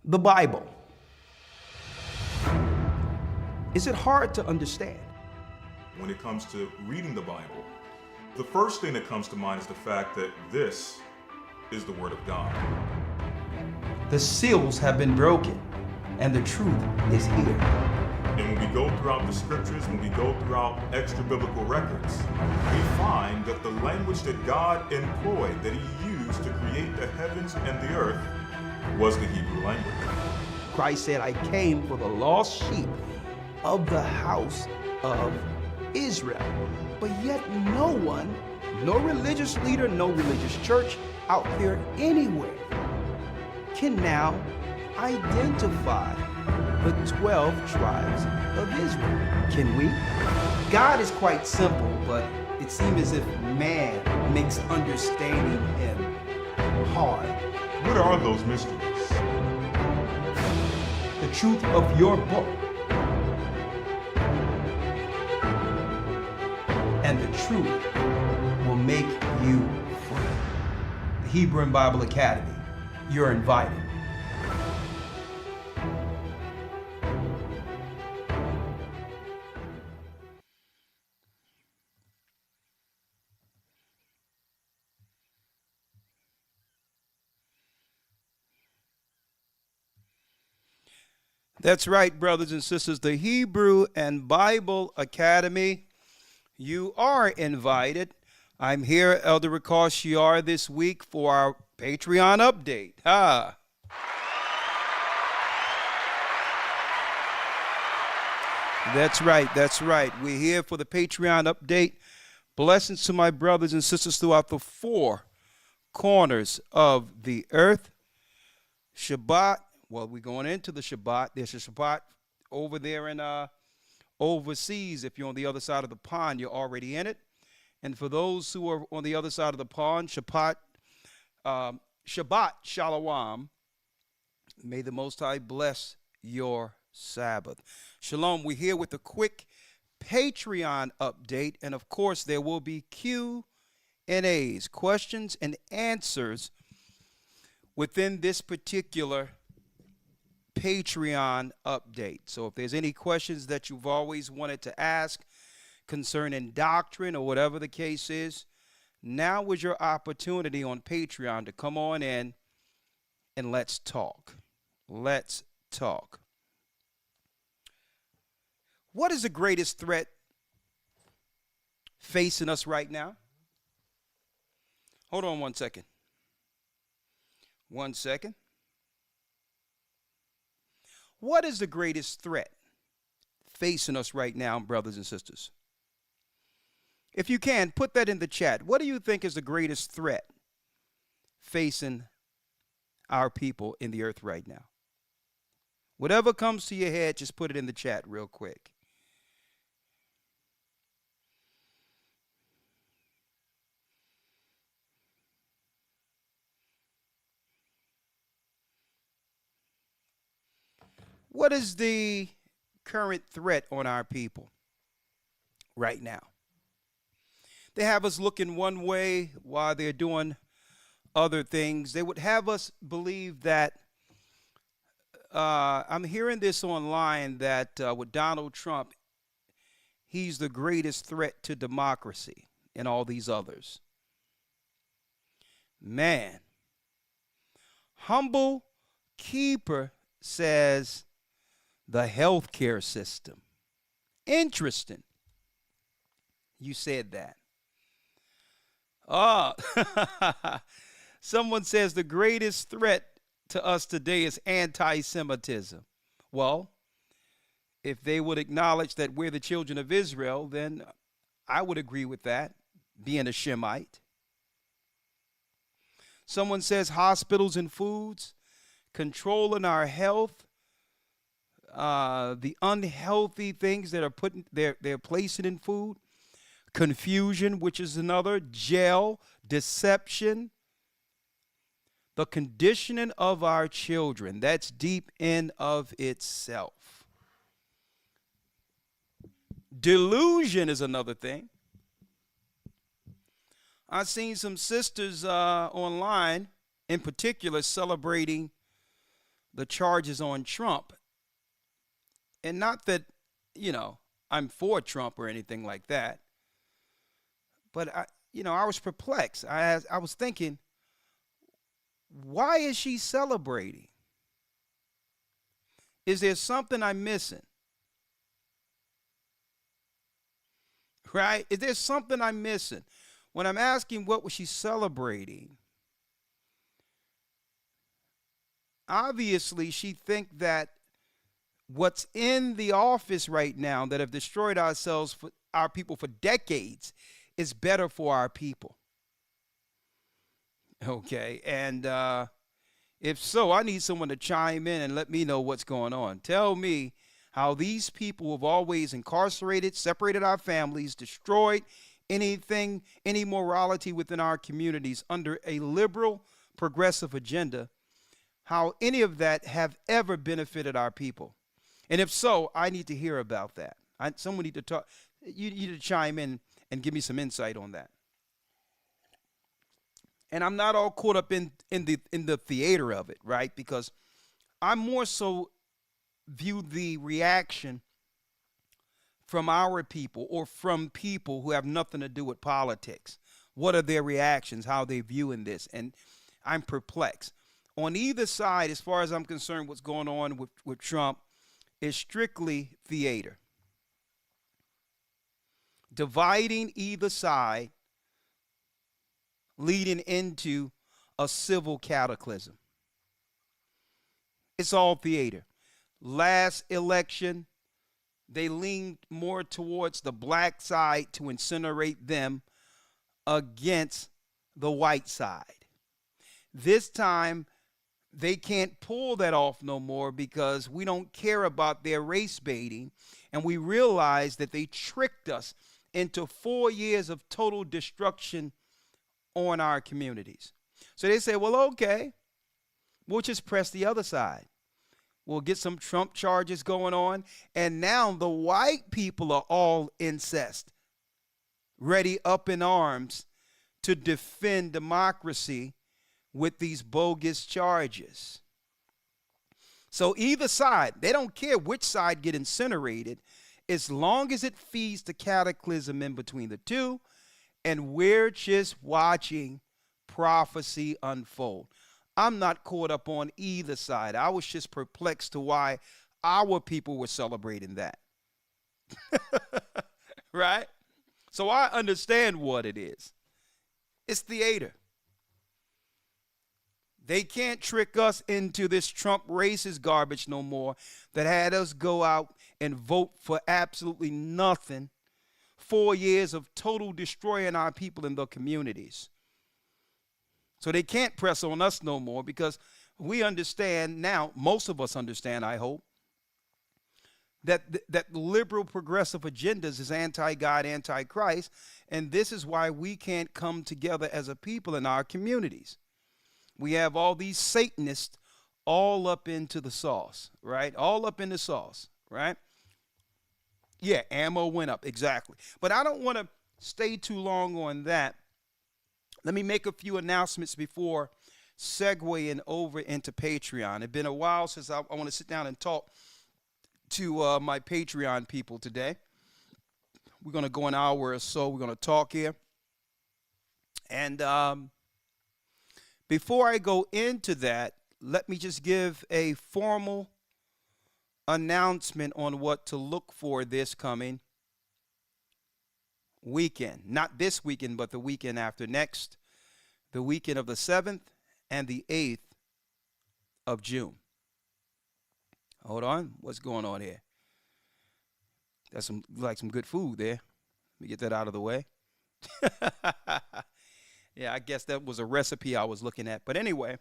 The Bible. Is it hard to understand? When it comes to reading the Bible, the first thing that comes to mind is the fact that this is the Word of God. The seals have been broken, and the truth is here. And when we go throughout the scriptures, when we go throughout extra biblical records, we find that the language that God employed, that He used to create the heavens and the earth, was the Hebrew language. Christ said, I came for the lost sheep of the house of Israel. But yet no one, no religious leader, no religious church out there anywhere can now identify the 12 tribes of Israel. Can we? God is quite simple, but it seems as if man makes understanding Him hard. What are those mysteries? The truth of your book and the truth will make you free. The Hebrew and Bible Academy, you're invited. That's right, brothers and sisters. The Hebrew and Bible Academy, you are invited. I'm here, Elder Ricard Shiar, this week for our Patreon update. That's right. We're here for the Patreon update. Blessings to my brothers and sisters throughout the four corners of the earth. Shabbat. Well, we're going into the Shabbat. There's a Shabbat over there in overseas. If you're on the other side of the pond, you're already in it. And for those who are on the other side of the pond, Shabbat Shalom. May the Most High bless your Sabbath. Shalom. We're here with a quick Patreon update. And, of course, there will be Q&As, questions and answers within this particular Patreon update. So if there's any questions that you've always wanted to ask concerning doctrine or whatever the case is, now is your opportunity on Patreon to come on in and let's talk. Let's talk. What is the greatest threat facing us right now? Hold on 1 second. 1 second. What is the greatest threat facing us right now, brothers and sisters? If you can, put that in the chat. What do you think is the greatest threat facing our people in the earth right now? Whatever comes to your head, just put it in the chat real quick. What is the current threat on our people right now? They have us looking one way while they're doing other things. They would have us believe that, I'm hearing this online, that with Donald Trump, he's the greatest threat to democracy and all these others. Man, Humble Keeper says the healthcare system. Interesting. You said that. Someone says the greatest threat to us today is anti-Semitism. Well, if they would acknowledge that we're the children of Israel, then I would agree with that, being a Shemite. Someone says hospitals and foods, controlling our health, the unhealthy things that are they're placing in food, confusion, which is another, jail, deception, the conditioning of our children. That's deep in of itself. Delusion is another thing. I've seen some sisters online, in particular, celebrating the charges on Trump. And not that, I'm for Trump or anything like that, but I was perplexed. I was thinking, why is she celebrating? Is there something I'm missing? Right? Is there something I'm missing? When I'm asking what was she celebrating, obviously she think that what's in the office right now that have destroyed our people for decades is better for our people. Okay, and if so, I need someone to chime in and let me know what's going on. Tell me how these people have always incarcerated, separated our families, destroyed any morality within our communities under a liberal, progressive agenda, how any of that have ever benefited our people. And if so, I need to hear about that. Someone need to talk. You need to chime in and give me some insight on that. And I'm not all caught up in the theater of it, right? Because I more so view the reaction from our people or from people who have nothing to do with politics. What are their reactions? How are they viewing this? And I'm perplexed. On either side, as far as I'm concerned, what's going on with Trump is strictly theater. Dividing either side, leading into a civil cataclysm. It's all theater. Last election, they leaned more towards the black side to incinerate them against the white side. This time, they can't pull that off no more because we don't care about their race baiting, and we realize that they tricked us into 4 years of total destruction on our communities. So they say, well, okay, we'll just press the other side. We'll get some Trump charges going on, and now the white people are all incensed, ready up in arms to defend democracy with these bogus charges. So either side, they don't care which side get incinerated, as long as it feeds the cataclysm in between the two, and we're just watching prophecy unfold. I'm not caught up on either side. I was just perplexed to why our people were celebrating that. Right? So I understand what it is. It's theater. They can't trick us into this Trump racist garbage no more that had us go out and vote for absolutely nothing. 4 years of total destroying our people in the communities. So they can't press on us no more because we understand now, most of us understand, I hope, that liberal progressive agendas is anti-God, anti-Christ, and this is why we can't come together as a people in our communities. We have all these Satanists all up into the sauce, right? All up in the sauce, right? Yeah, ammo went up, exactly. But I don't want to stay too long on that. Let me make a few announcements before segueing over into Patreon. It's been a while since I want to sit down and talk to my Patreon people today. We're going to go an hour or so. We're going to talk here. And before I go into that, let me just give a formal announcement on what to look for this coming weekend. Not this weekend, but the weekend after next. The weekend of the 7th and the 8th of June. Hold on. What's going on here? That's some good food there. Let me get that out of the way. Yeah, I guess that was a recipe I was looking at. But anyway,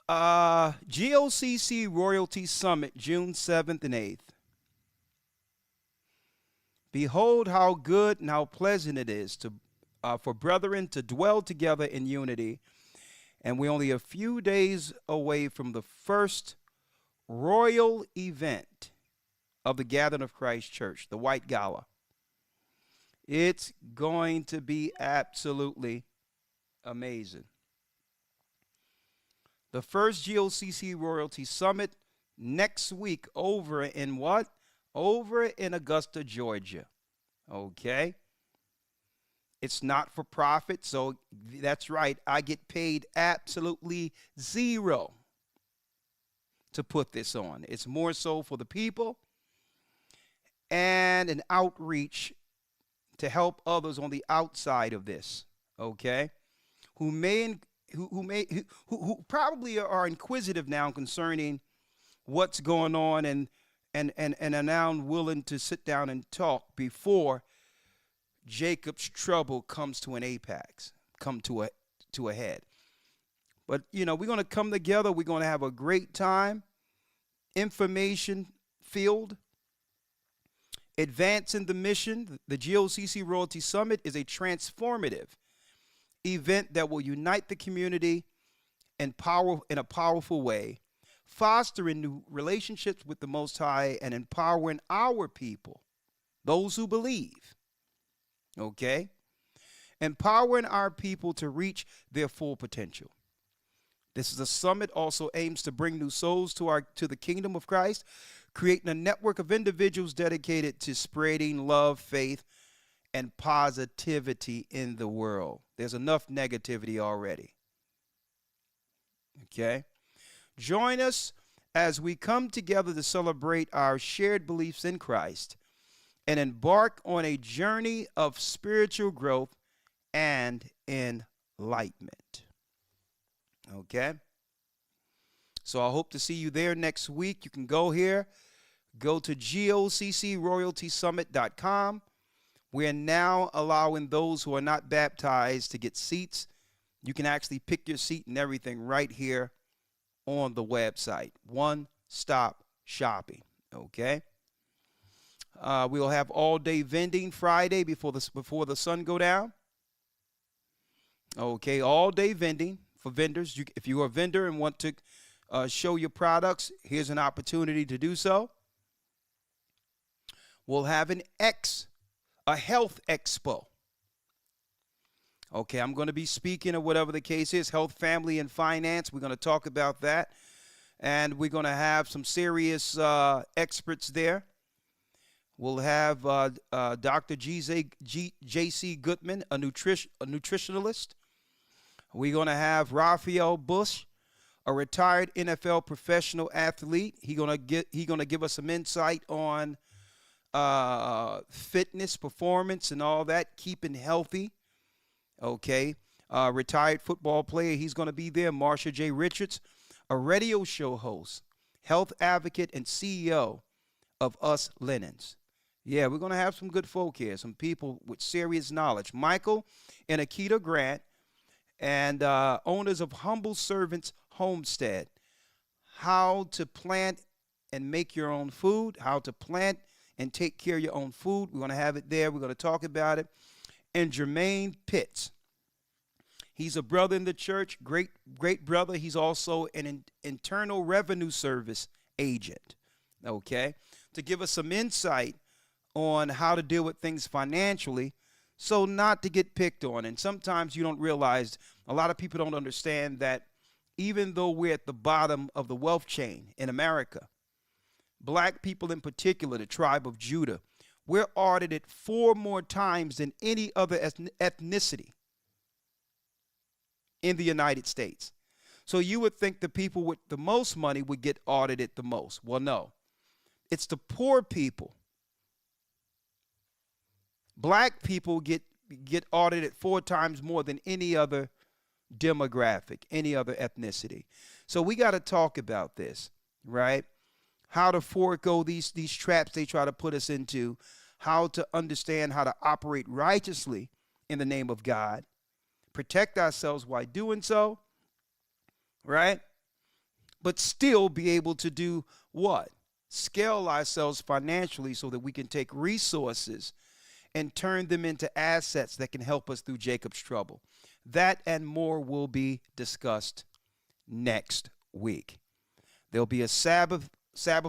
GOCC Royalty Summit, June 7th and 8th. Behold how good and how pleasant it is for brethren to dwell together in unity. And we're only a few days away from the first royal event of the Gathering of Christ Church, the White Gala. It's going to be absolutely amazing. The first GOCC Royalty Summit next week over in what? Over in Augusta, Georgia. Okay? It's not for profit, so that's right. I get paid absolutely zero to put this on. It's more so for the people and an outreach to help others on the outside of this, okay? Who probably are inquisitive now concerning what's going on and are now willing to sit down and talk before Jacob's trouble comes to an apex, come to a head. But, you know, we're going to come together. We're going to have a great time. Information filled. Advancing the mission. The GOCC Royalty Summit is a transformative event that will unite the community in a powerful way, fostering new relationships with the Most High and empowering our people, those who believe. Okay? Empowering our people to reach their full potential. This is a summit also aims to bring new souls to the kingdom of Christ, creating a network of individuals dedicated to spreading love, faith, and positivity in the world. There's enough negativity already. Okay? Join us as we come together to celebrate our shared beliefs in Christ and embark on a journey of spiritual growth and enlightenment. Okay? So I hope to see you there next week. You can go here, go to goccroyaltysummit.com. We are now allowing those who are not baptized to get seats. You can actually pick your seat and everything right here on the website. One-stop shopping. Okay? We'll have all-day vending Friday before the sun go down. Okay, all-day vending for vendors. If you're a vendor and want to show your products, here's an opportunity to do so. We'll have a health expo. Okay, I'm going to be speaking of whatever the case is, health, family, and finance. We're going to talk about that. And we're going to have some serious experts there. We'll have Dr. J.C. Goodman, a nutritionalist. We're going to have Raphael Bush, a retired NFL professional athlete. He's going to give us some insight on fitness, performance, and all that, keeping healthy. Okay. Retired football player. He's going to be there. Marsha J. Richards, a radio show host, health advocate, and CEO of Us Linens. Yeah, we're going to have some good folk here, some people with serious knowledge. Michael and Akita Grant, and owners of Humble Servants Homestead. How to plant and make your own food, how to plant and take care of your own food. We're going to have it there. We're going to talk about it. And Jermaine Pitts. He's a brother in the church, great brother. He's also an Internal Revenue Service agent, okay, to give us some insight on how to deal with things financially so not to get picked on. And sometimes you don't realize, a lot of people don't understand that even though we're at the bottom of the wealth chain in America, black people in particular, the tribe of Judah, we're audited 4 more times than any other ethnicity in the United States. So you would think the people with the most money would get audited the most. Well, no. It's the poor people. Black people get audited 4 times more than any other demographic, any other ethnicity. So we got to talk about this, right? How to forego these traps they try to put us into, how to understand how to operate righteously in the name of God, protect ourselves while doing so, right? But still be able to do what? Scale ourselves financially so that we can take resources and turn them into assets that can help us through Jacob's trouble. That and more will be discussed next week. There'll be a Sabbath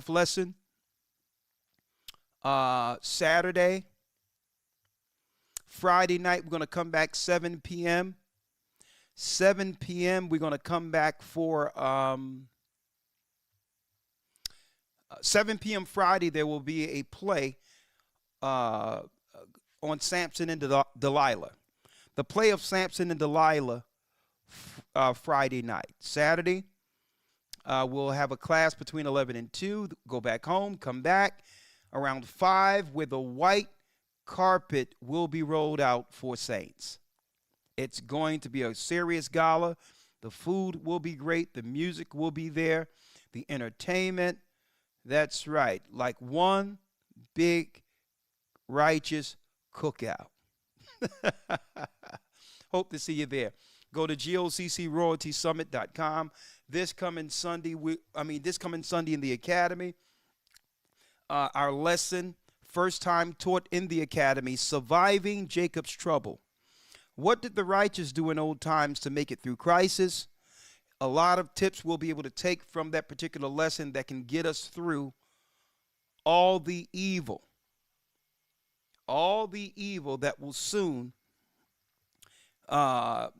lesson Saturday. Friday night, we're going to come back 7 p.m. 7 p.m. We're going to come back for 7 p.m. Friday. There will be a play on Samson and Delilah. The play of Samson and Delilah Friday night. Saturday, we'll have a class between 11 and 2. Go back home, come back around 5 where the white carpet will be rolled out for saints. It's going to be a serious gala. The food will be great. The music will be there. The entertainment. That's right. Like one big righteous cookout. Hope to see you there. Go to goccroyaltysummit.com. This coming Sunday in the Academy, our lesson, first time taught in the Academy, Surviving Jacob's Trouble. What did the righteous do in old times to make it through crisis? A lot of tips we'll be able to take from that particular lesson that can get us through all the evil that will soon, I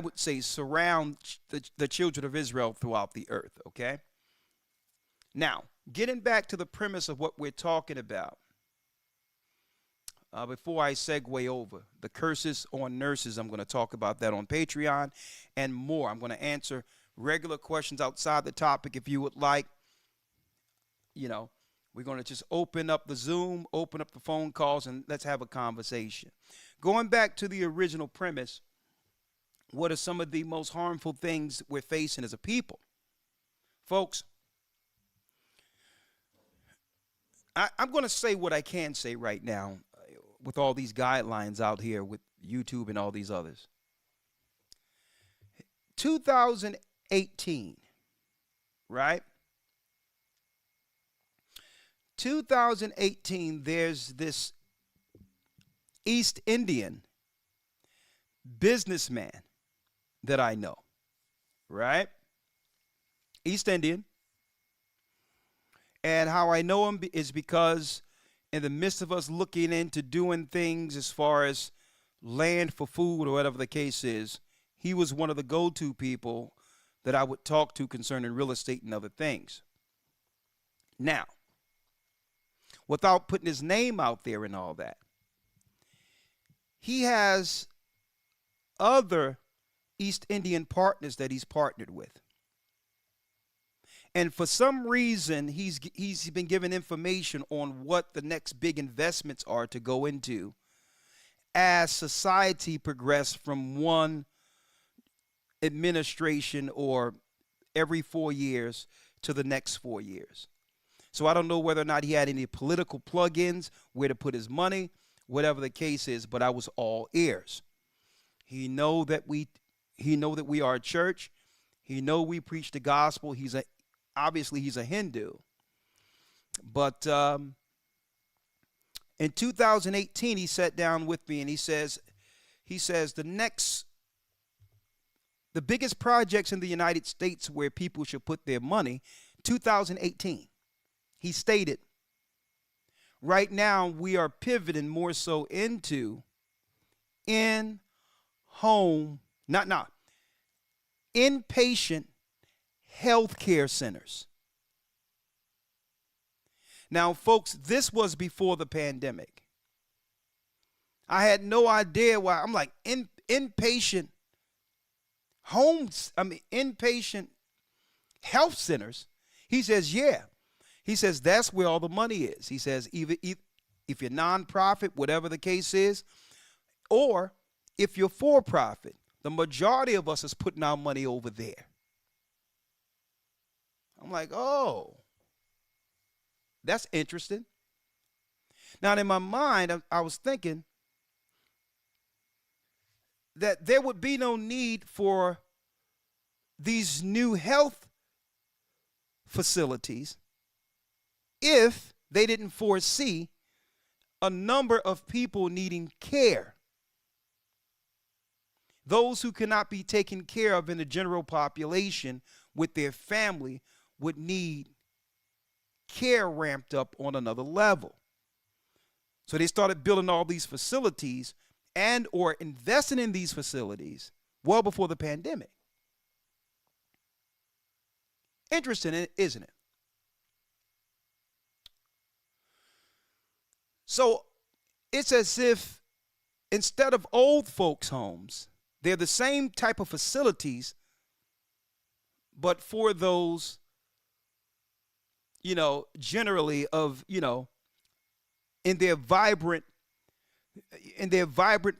would say, surround the children of Israel throughout the earth, okay? Now, getting back to the premise of what we're talking about, before I segue over, the curses on nurses, I'm going to talk about that on Patreon and more. I'm going to answer regular questions outside the topic if you would like. We're going to just open up the Zoom, open up the phone calls, and let's have a conversation. Going back to the original premise, what are some of the most harmful things we're facing as a people? Folks, I'm going to say what I can say right now with all these guidelines out here with YouTube and all these others. 2018, right? 2018, there's this East Indian businessman that I know, right? East Indian. And how I know him is because in the midst of us looking into doing things as far as land for food or whatever the case is, he was one of the go-to people that I would talk to concerning real estate and other things. Now, without putting his name out there and all that, he has other East Indian partners that he's partnered with. And for some reason, he's been given information on what the next big investments are to go into as society progressed from one administration or every 4 years to the next 4 years. So I don't know whether or not he had any political plug-ins, where to put his money, whatever the case is, but I was all ears. He know that we are a church. He know we preach the gospel. Obviously he's a Hindu. But in 2018, he sat down with me and he says the biggest projects in the United States where people should put their money, 2018. He stated, right now we are pivoting more so into inpatient health care centers. Now, folks, this was before the pandemic. I had no idea why. I'm like, inpatient health centers. He says, yeah. He says, that's where all the money is. He says, either if you're nonprofit, whatever the case is, or if you're for profit, the majority of us is putting our money over there. I'm like, oh, that's interesting. Now, in my mind, I was thinking that there would be no need for these new health facilities if they didn't foresee a number of people needing care. Those who cannot be taken care of in the general population with their family would need care ramped up on another level. So they started building all these facilities and or investing in these facilities well before the pandemic. Interesting, isn't it? So it's as if instead of old folks' homes, they're the same type of facilities, but for those, generally of, in their vibrant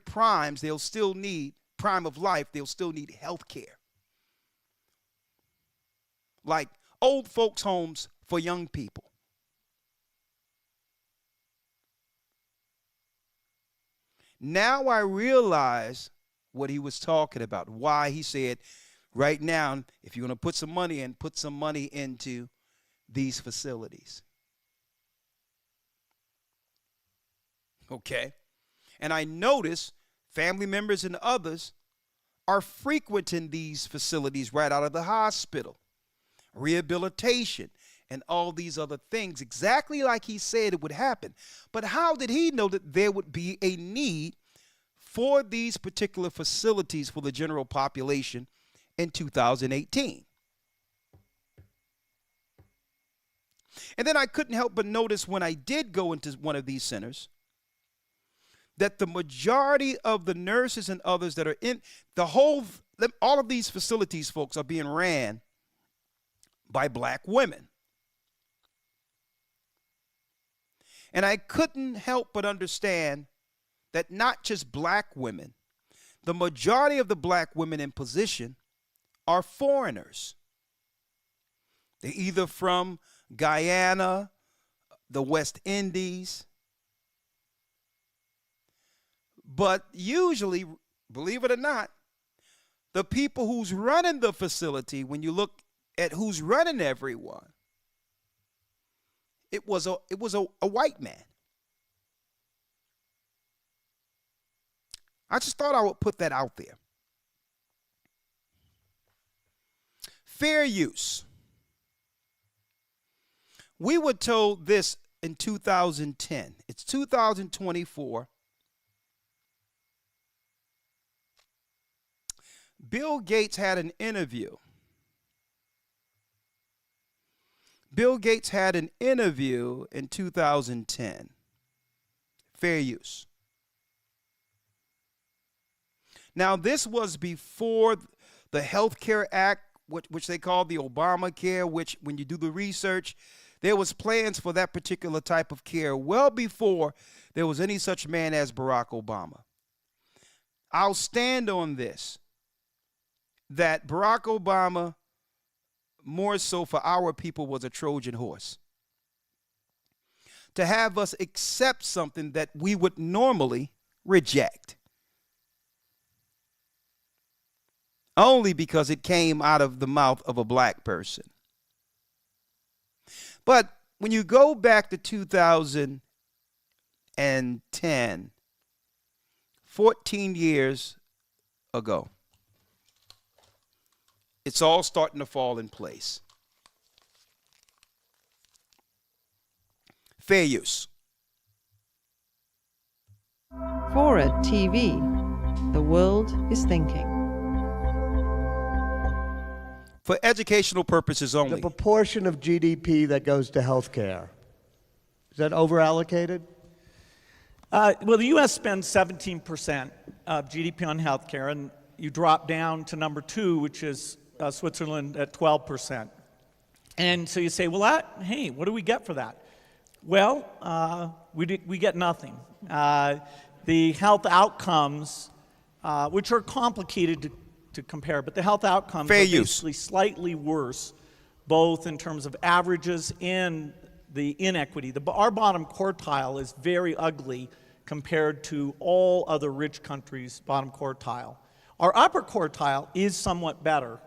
primes, they'll still need prime of life, they'll still need health care. Like old folks' homes for young people. Now I realize what he was talking about, why he said, right now, if you're going to put some money in, put some money into these facilities. Okay? And I notice family members and others are frequenting these facilities right out of the hospital, rehabilitation, and all these other things, exactly like he said it would happen. But how did he know that there would be a need for these particular facilities for the general population in 2018? And then I couldn't help but notice when I did go into one of these centers that the majority of the nurses and others that are in all of these facilities, folks, are being ran by black women. And I couldn't help but understand that not just black women, the majority of the black women in position are foreigners. They're either from Guyana, the West Indies, but usually, believe it or not, the people who's running the facility, when you look at who's running everyone, it was a white man. I just thought I would put that out there. Fair use. We were told this in 2010. It's 2024. Bill Gates had an interview. Bill Gates had an interview in 2010. Fair use. Now, this was before the Health Care Act, which they call the Obamacare, which when you do the research, there was plans for that particular type of care well before there was any such man as Barack Obama. I'll stand on this, that Barack Obama, more so for our people, was a Trojan horse. To have us accept something that we would normally reject. Only because it came out of the mouth of a black person. But when you go back to 2010, 14 years ago, it's all starting to fall in place. Fair use. Forward TV. The world is thinking. For educational purposes only. The proportion of GDP that goes to health care, is that over-allocated? Well, the U.S. spends 17% of GDP on health care, and you drop down to number 2, which is Switzerland at 12%. And so you say, well, hey, what do we get for that? Well, we get nothing. The health outcomes, which are complicated to compare, but the health outcomes are basically slightly worse, both in terms of averages and the inequity. Our bottom quartile is very ugly compared to all other rich countries' bottom quartile. Our upper quartile is somewhat better,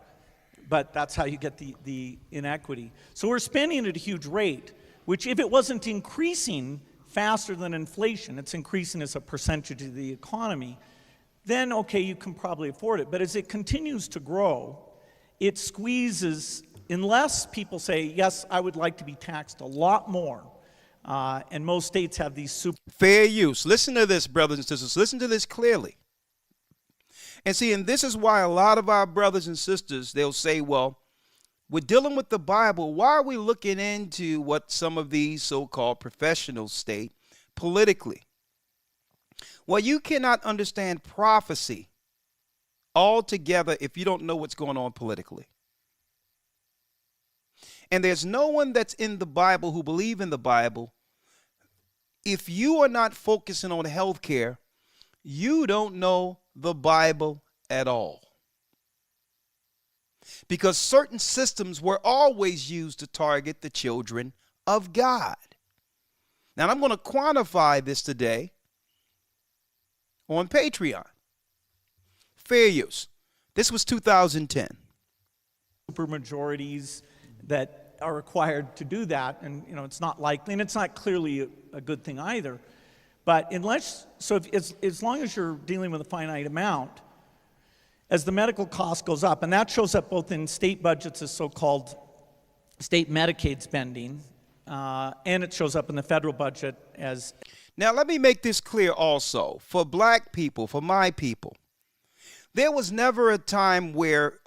but that's how you get the inequity. So we're spending at a huge rate, which if it wasn't increasing faster than inflation, it's increasing as a percentage of the economy, then okay, you can probably afford it. But as it continues to grow, it squeezes, unless people say, yes, I would like to be taxed a lot more. And most states have these super... Fair use. Listen to this, brothers and sisters. Listen to this clearly. And see, and this is why a lot of our brothers and sisters, they'll say, well, we're dealing with the Bible. Why are we looking into what some of these so-called professionals state politically? Well, you cannot understand prophecy altogether if you don't know what's going on politically. And there's no one that's in the Bible who believe in the Bible. If you are not focusing on health care, you don't know the Bible at all. Because certain systems were always used to target the children of God. Now, I'm going to quantify this today on Patreon. Fair use. This was 2010. Supermajorities that are required to do that, and it's not likely, and it's not clearly a good thing either. But as long as you're dealing with a finite amount, as the medical cost goes up, and that shows up both in state budgets as so-called state Medicaid spending, and it shows up in the federal budget as... Now, let me make this clear also. For black people, for my people, there was never a time where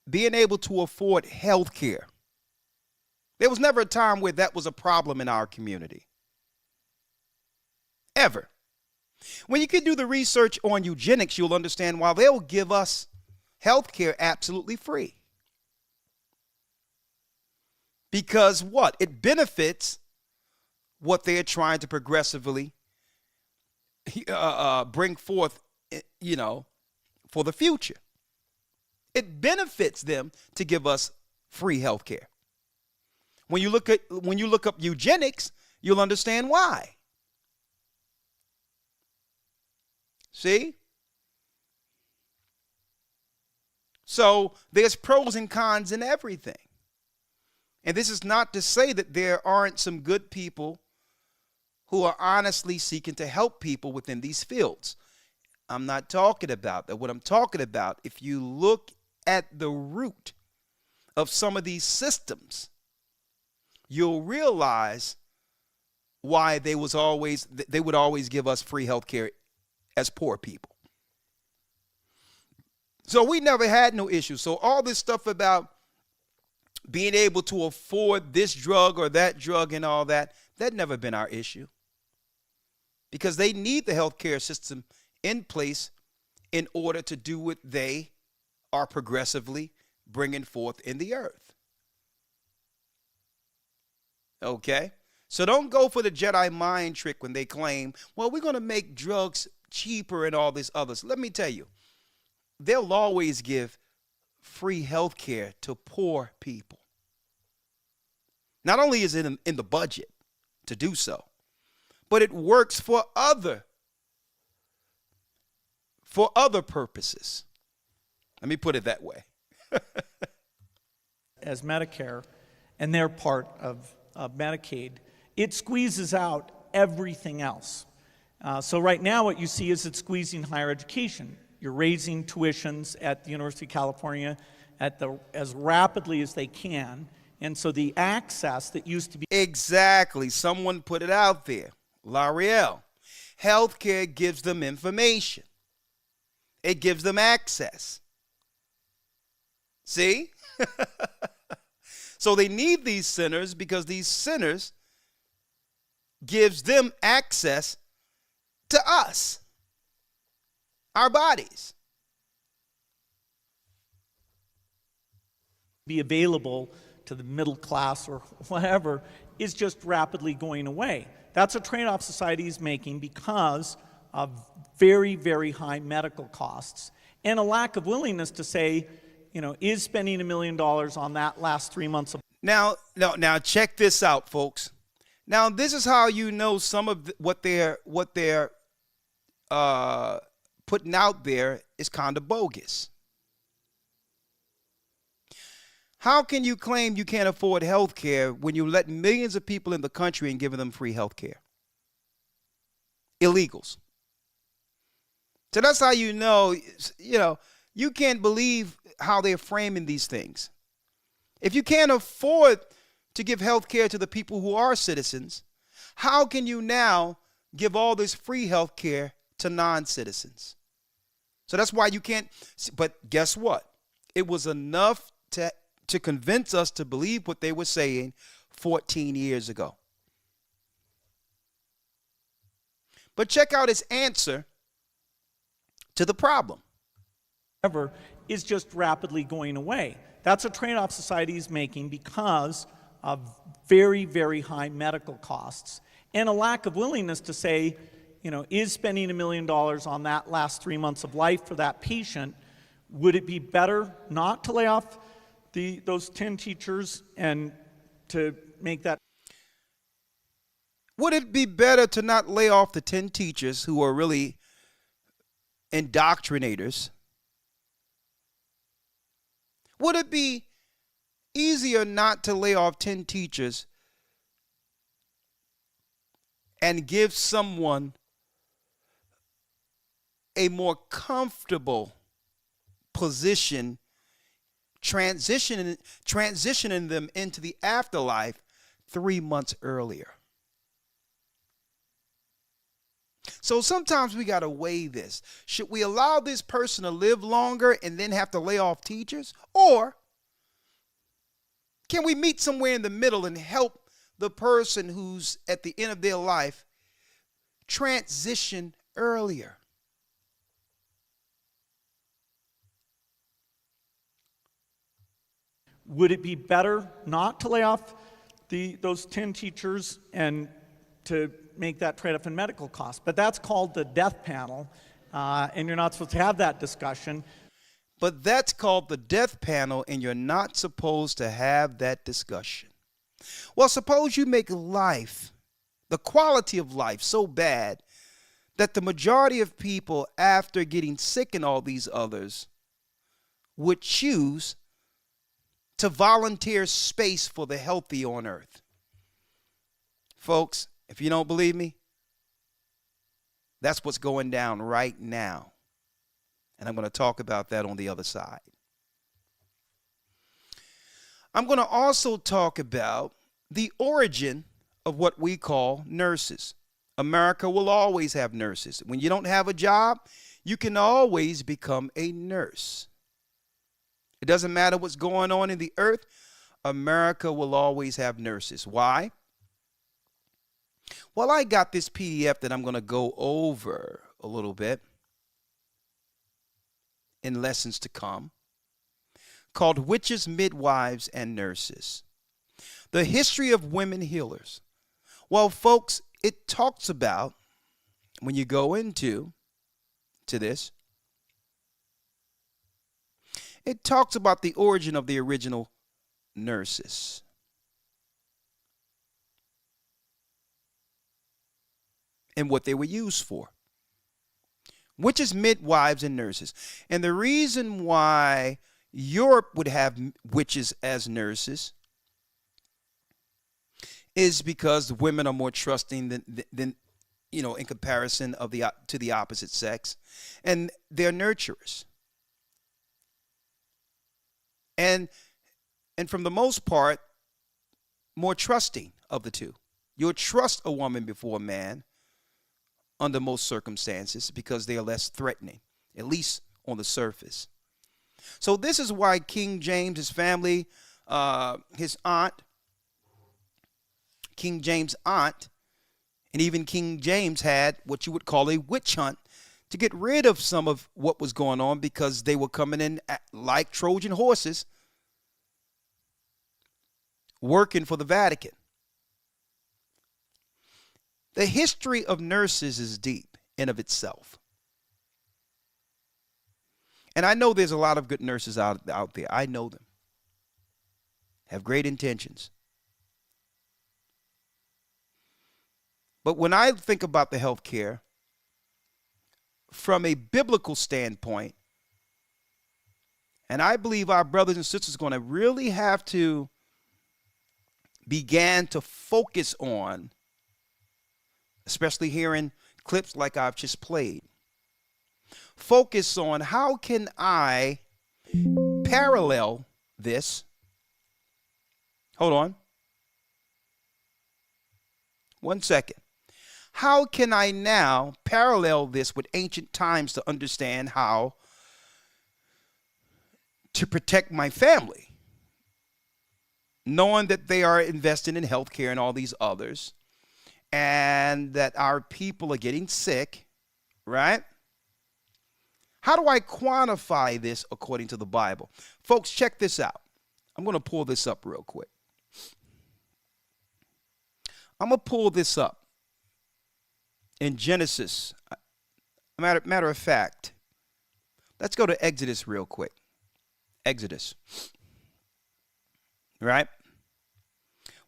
being able to afford health care, there was never a time where that was a problem in our community. Ever. When you can do the research on eugenics, you'll understand why they'll give us health care absolutely free. Because what? It benefits what they're trying to progressively bring forth, for the future. It benefits them to give us free health care. When you look up eugenics, you'll understand why. See? So there's pros and cons in everything. And this is not to say that there aren't some good people who are honestly seeking to help people within these fields. I'm not talking about that. What I'm talking about, if you look at the root of some of these systems, you'll realize why they would always give us free health care as poor people. So we never had no issues. So all this stuff about being able to afford this drug or that drug and all that never been our issue. Because they need the healthcare system in place in order to do what they are progressively bringing forth in the earth. Okay? So don't go for the Jedi mind trick when they claim, well, we're going to make drugs cheaper and all this others. Let me tell you, they'll always give free health care to poor people. Not only is it in the budget to do so, but it works for other purposes. Let me put it that way. As Medicare, and they're part of Medicaid, it squeezes out everything else. So right now what you see is it's squeezing higher education. You're raising tuitions at the University of California as rapidly as they can. And so the access that used to be... Exactly. Someone put it out there. L'Oreal. Healthcare gives them information. It gives them access. See? So they need these centers because these centers gives them access to us, our bodies. Be available to the middle class or whatever is just rapidly going away. That's a trade-off society is making because of very, very high medical costs and a lack of willingness to say, is spending $1 million on that last 3 months of... Now check this out, folks. Now, this is how you know some of what they're putting out there is kind of bogus. How can you claim you can't afford health care when you let millions of people in the country and giving them free health care? Illegals. So that's how you know, you can't believe how they're framing these things. If you can't afford to give health care to the people who are citizens, how can you now give all this free health care to non-citizens? So that's why you can't. But guess what? It was enough to convince us to believe what they were saying 14 years ago. But check out his answer to the problem. Ever is just rapidly going away. That's a trade-off society is making because of very, very high medical costs and a lack of willingness to say, is spending $1 million on that last 3 months of life for that patient, would it be better not to lay off those 10 teachers and to make that? Would it be better to not lay off the 10 teachers who are really indoctrinators? Would it be easier not to lay off 10 teachers and give someone a more comfortable position, transitioning them into the afterlife 3 months earlier? So sometimes we got to weigh this. Should we allow this person to live longer and then have to lay off teachers? Or can we meet somewhere in the middle and help the person who's at the end of their life transition earlier? Would it be better not to lay off those 10 teachers and to make that trade-off in medical costs? But that's called the death panel, and you're not supposed to have that discussion. But that's called the death panel, and you're not supposed to have that discussion. Well, suppose you make life, the quality of life, so bad that the majority of people, after getting sick and all these others, would choose to volunteer space for the healthy on earth. Folks, if you don't believe me, that's what's going down right now. And I'm going to talk about that on the other side. I'm going to also talk about the origin of what we call nurses. America will always have nurses. When you don't have a job, you can always become a nurse. It doesn't matter what's going on in the earth, America will always have nurses. Why? Well, I got this PDF that I'm going to go over a little bit in lessons to come, called Witches, Midwives, and Nurses. The history of women healers. Well, folks, it talks about, when you go into this, it talks about the origin of the original nurses. And what they were used for. Witches, midwives, and nurses. And the reason why Europe would have witches as nurses is because women are more trusting than in comparison to the opposite sex, and they're nurturers. And from the most part, more trusting of the two. You'll trust a woman before a man under most circumstances because they are less threatening, at least on the surface. So this is why King James, his family, his aunt, King James' aunt, and even King James had what you would call a witch hunt to get rid of some of what was going on, because they were coming in like Trojan horses working for the Vatican. The history of nurses is deep in of itself. And I know there's a lot of good nurses out there. I know them. Have great intentions. But when I think about the healthcare from a biblical standpoint, and I believe our brothers and sisters are going to really have to begin to focus on, especially hearing clips like I've just played, focus on how can I parallel this. Hold on. 1 second. How can I now parallel this with ancient times to understand how to protect my family, knowing that they are investing in healthcare and all these others, and that our people are getting sick, right? How do I quantify this according to the Bible? Folks, check this out. I'm going to pull this up real quick. I'm going to pull this up in Genesis. Matter of fact, let's go to Exodus real quick. Exodus. Right?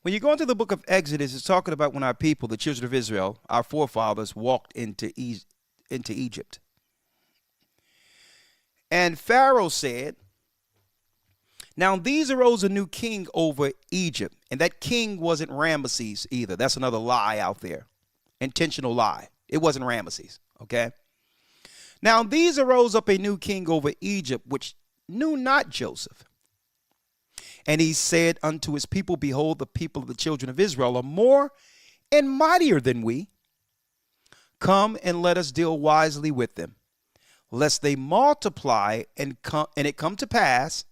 When you go into the book of Exodus, it's talking about when our people, the children of Israel, our forefathers, walked into Egypt. And Pharaoh said, now these arose a new king over Egypt. And that king wasn't Ramesses either. That's another lie out there. Intentional lie. It wasn't Ramesses. Okay. Now these arose up a new king over Egypt, which knew not Joseph. And he said unto his people, behold, the people of the children of Israel are more and mightier than we. Come and let us deal wisely with them, lest they multiply and it come to pass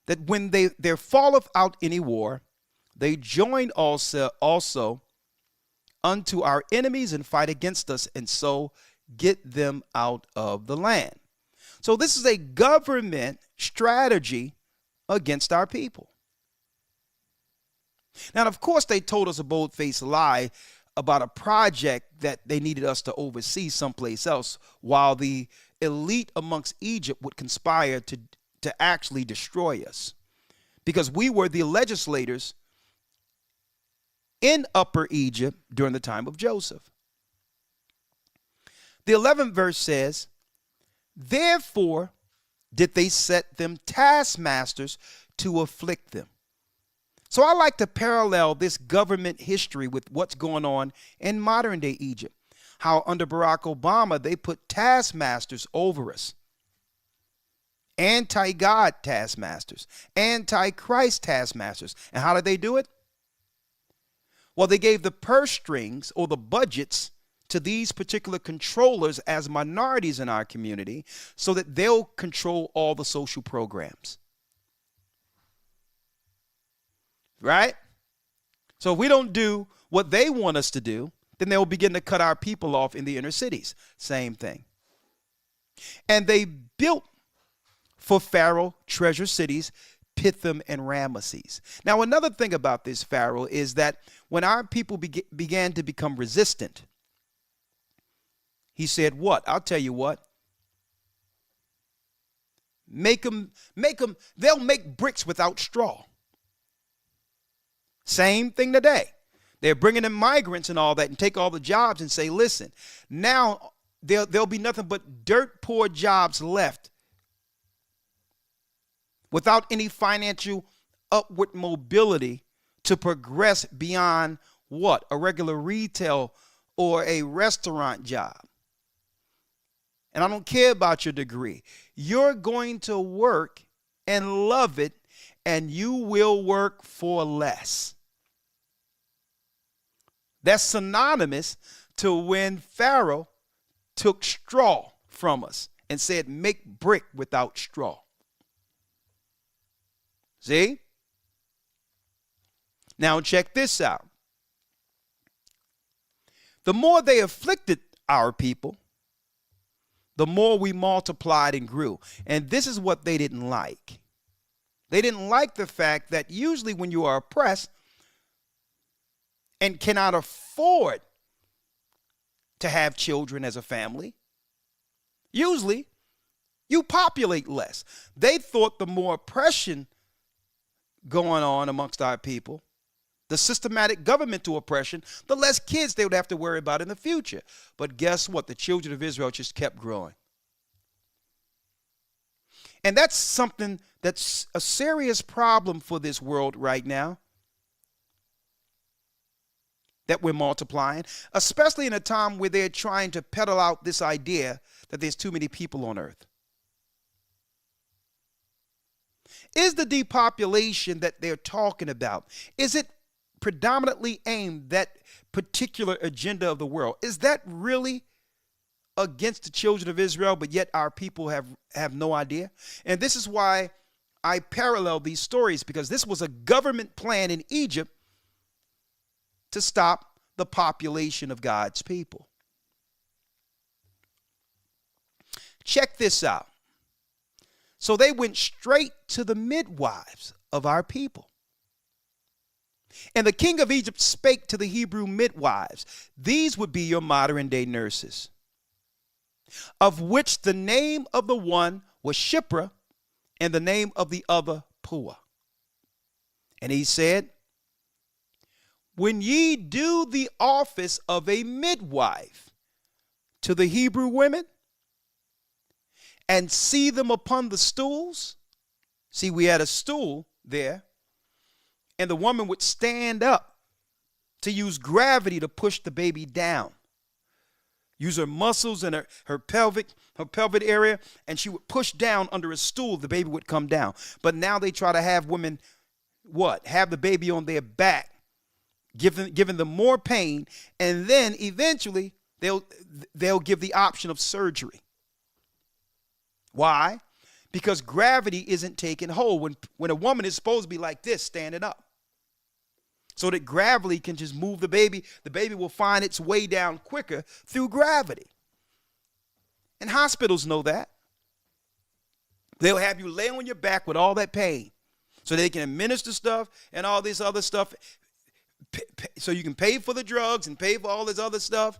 that when there falleth out any war, they join also unto our enemies and fight against us, and so get them out of the land. So this is a government strategy against our people. Now, of course, they told us a bold-faced lie about a project that they needed us to oversee someplace else, while the elite amongst Egypt would conspire to actually destroy us, because we were the legislators in Upper Egypt during the time of Joseph. The 11th verse says, therefore did they set them taskmasters to afflict them. So I like to parallel this government history with what's going on in modern day Egypt. How under Barack Obama, they put taskmasters over us. Anti-God taskmasters, anti-Christ taskmasters. And how did they do it? Well, they gave the purse strings or the budgets to these particular controllers as minorities in our community so that they'll control all the social programs. Right? So if we don't do what they want us to do, then they'll begin to cut our people off in the inner cities. Same thing. And they built for Pharaoh treasure cities, Pithom and Ramesses. Now, another thing about this Pharaoh is that when our people began to become resistant, he said, what? I'll tell you what. They'll make bricks without straw. Same thing today. They're bringing in migrants and all that and take all the jobs and say, listen, now there'll be nothing but dirt poor jobs left without any financial upward mobility to progress beyond what? A regular retail or a restaurant job. And I don't care about your degree. You're going to work and love it, and you will work for less. That's synonymous to when Pharaoh took straw from us and said, make brick without straw. See? Now check this out. The more they afflicted our people, the more we multiplied and grew. And this is what they didn't like. They didn't like the fact that usually when you are oppressed and cannot afford to have children as a family, usually you populate less. They thought the more oppression going on amongst our people, the systematic governmental oppression, the less kids they would have to worry about in the future. But guess what? The children of Israel just kept growing. And that's something that's a serious problem for this world right now, that we're multiplying, especially in a time where they're trying to peddle out this idea that there's too many people on earth. Is the depopulation that they're talking about, is it predominantly aimed that particular agenda of the world? Is that really against the children of Israel, but yet our people have no idea? And this is why I parallel these stories because this was a government plan in Egypt to stop the population of God's people. Check this out. So they went straight to the midwives of our people. And the king of Egypt spake to the Hebrew midwives. These would be your modern day nurses, of which the name of the one was Shiphrah, and the name of the other Puah. And he said, when ye do the office of a midwife to the Hebrew women, and see them upon the stools. See, we had a stool there, and the woman would stand up to use gravity to push the baby down. Use her muscles and her pelvic area, and she would push down under a stool. The baby would come down. But now they try to have women, what? Have the baby on their back, giving them more pain, and then eventually they'll give the option of surgery. Why? Because gravity isn't taking hold when a woman is supposed to be like this, standing up. So that gravity can just move the baby will find its way down quicker through gravity. And hospitals know that. They'll have you lay on your back with all that pain so they can administer stuff and all this other stuff so you can pay for the drugs and pay for all this other stuff.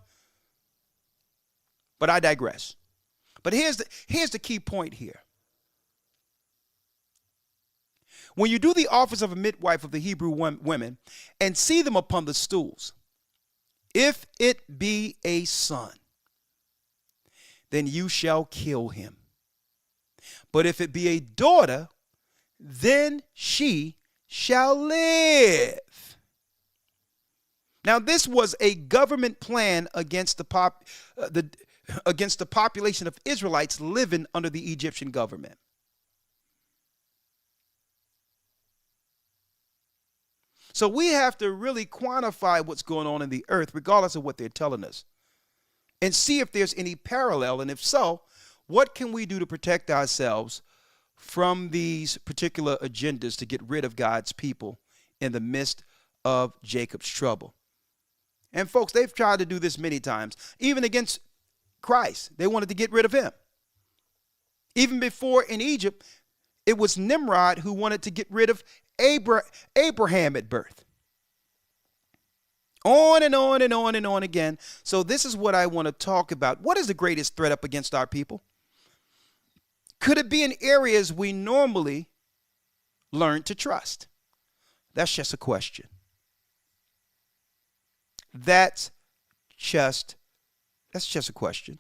But I digress. But here's the key point here. When you do the office of a midwife of the Hebrew women and see them upon the stools, if it be a son, then you shall kill him. But if it be a daughter, then she shall live. Now, this was a government plan against the population of Israelites living under the Egyptian government. So we have to really quantify what's going on in the earth, regardless of what they're telling us, and see if there's any parallel. And if so, what can we do to protect ourselves from these particular agendas to get rid of God's people in the midst of Jacob's trouble? And folks, they've tried to do this many times, even against Christ. They wanted to get rid of him. Even before in Egypt, it was Nimrod who wanted to get rid of Abraham at birth. On and on and on and on again. So this is what I want to talk about. What is the greatest threat up against our people? Could it be in areas we normally learn to trust? That's just a question. That's just a question.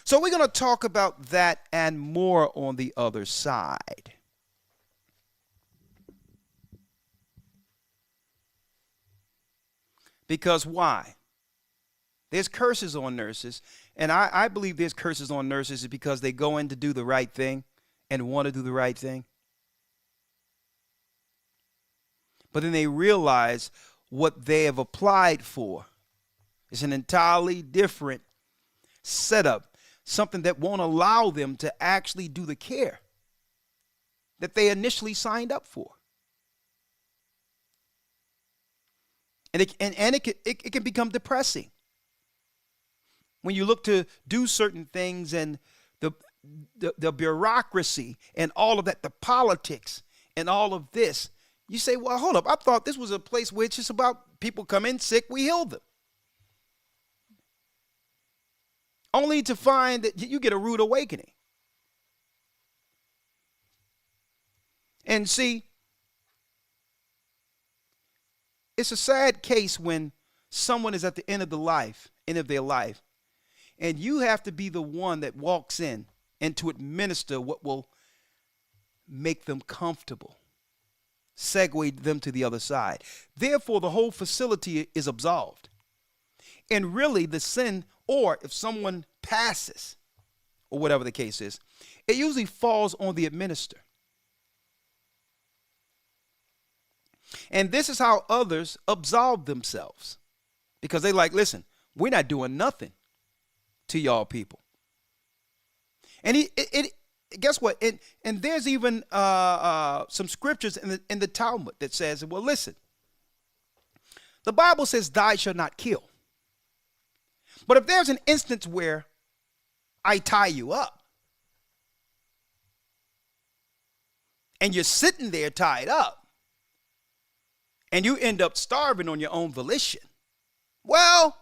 So we're going to talk about that and more on the other side. Because why? There's curses on nurses, and I believe there's curses on nurses because they go in to do the right thing and want to do the right thing. But then they realize what they have applied for is an entirely different setup, something that won't allow them to actually do the care that they signed up for. And it can become depressing when you look to do certain things and the bureaucracy and all of that, the politics and all of this. You say, well, hold up. I thought this was a place where it's just about people come in sick, we heal them. Only to find that you get a rude awakening. And see, it's a sad case when someone is at the end of their life, and you have to be the one that walks in and to administer what will make them comfortable, segue them to the other side. Therefore, the whole facility is absolved. And really, the sin, or if someone passes, or whatever the case is, it usually falls on the administrator. And this is how others absolve themselves. Because they like, listen, we're not doing nothing to y'all people. And guess what? And there's even some scriptures in the Talmud that says, well, listen, the Bible says, "Thou shalt not kill." But if there's an instance where I tie you up and you're sitting there tied up and you end up starving on your own volition, well,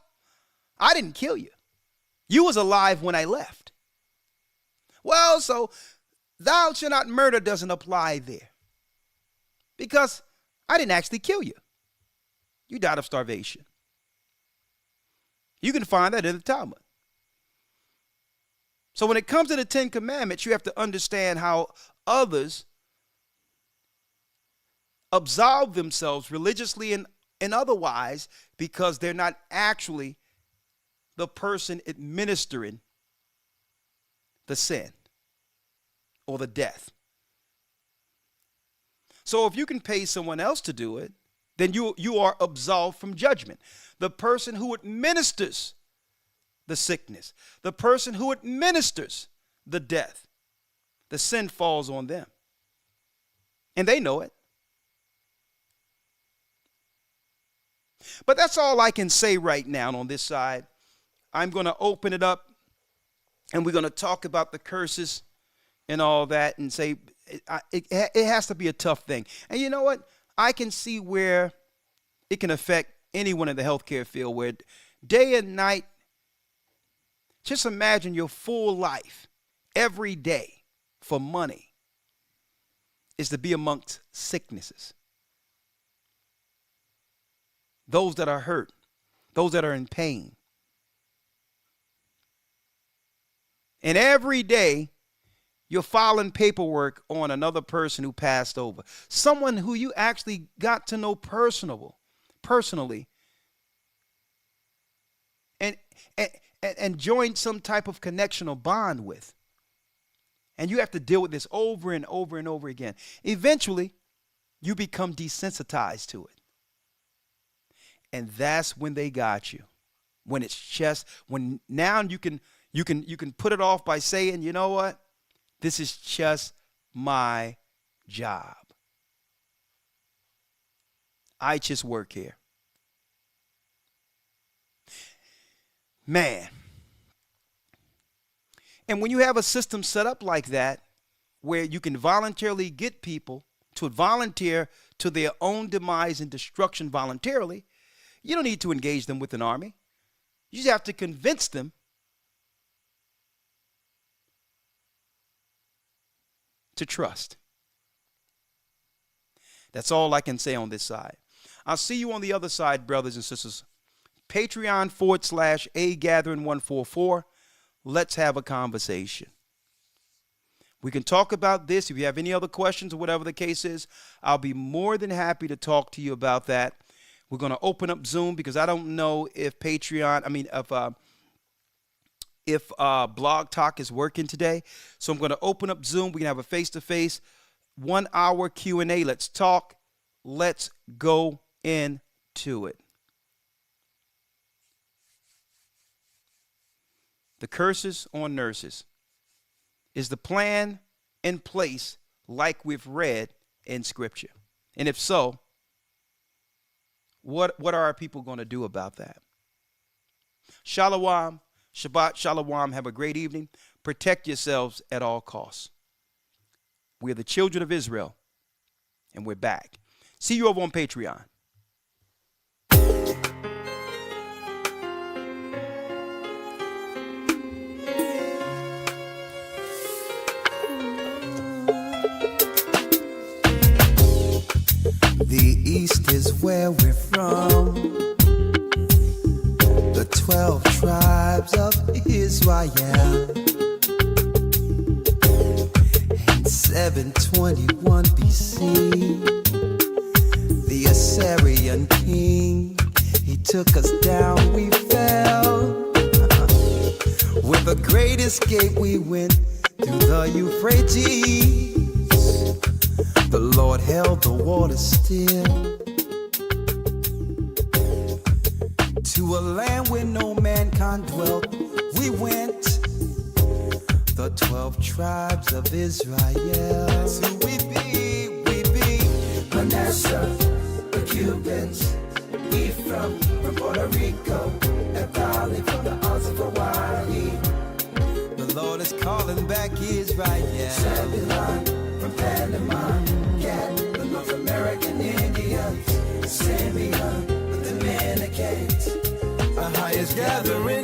I didn't kill you. You was alive when I left. Well, so "thou shalt not murder" doesn't apply there because I didn't actually kill you. You died of starvation. You can find that in the Talmud. So when it comes to the 10 Commandments, you have to understand how others absolve themselves religiously and otherwise because they're not actually the person administering the sin or the death. So if you can pay someone else to do it, then you are absolved from judgment. The person who administers the sickness, the person who administers the death, the sin falls on them. And they know it. But that's all I can say right now on this side. I'm going to open it up and we're going to talk about the curses and all that and say it has to be a tough thing. And you know what? I can see where it can affect anyone in the healthcare field, where day and night, just imagine your full life every day for money is to be amongst sicknesses. Those that are hurt, those that are in pain. And every day, you're filing paperwork on another person who passed over. Someone who you actually got to know personally. And joined some type of connection or bond with. And you have to deal with this over and over and over again. Eventually, you become desensitized to it. And that's when they got you. When it's just, when now you can put it off by saying, you know what? This is just my job. I just work here. Man. And when you have a system set up like that, where you can voluntarily get people to volunteer to their own demise and destruction voluntarily, you don't need to engage them with an army. You just have to convince them to trust. That's all I can say on this side. I'll see you on the other side, brothers and sisters. Patreon.com/AGathering144. Let's have a conversation. We can talk about this. If you have any other questions or whatever the case is, I'll be more than happy to talk to you about that. We're going to open up Zoom because I don't know if if Blog Talk is working today. So I'm going to open up Zoom. We can have a face-to-face 1 hour Q&A. Let's talk. Let's go into it. The curses on nurses. Is the plan in place like we've read in Scripture? And if so, what are our people going to do about that? Shalom, Shabbat Shalom. Have a great evening. Protect yourselves at all costs. We're the children of Israel, and we're back. See you over on Patreon. The East is where we're from. The 12 tribes of Israel. In 721 BC, the Assyrian king, he took us down, we fell. With the great escape we went through the Euphrates. The Lord held the water still. To a land where no mankind dwelt, we went. the 12 tribes of Israel. That's who we be. Manasseh, the Cubans, Ephraim from Puerto Rico, and Valley from the Isles of Hawaii. The Lord is calling back Israel. Zebulon from Panama, Gad, the North American Indians, Simeon, the Dominicans. The highest gathering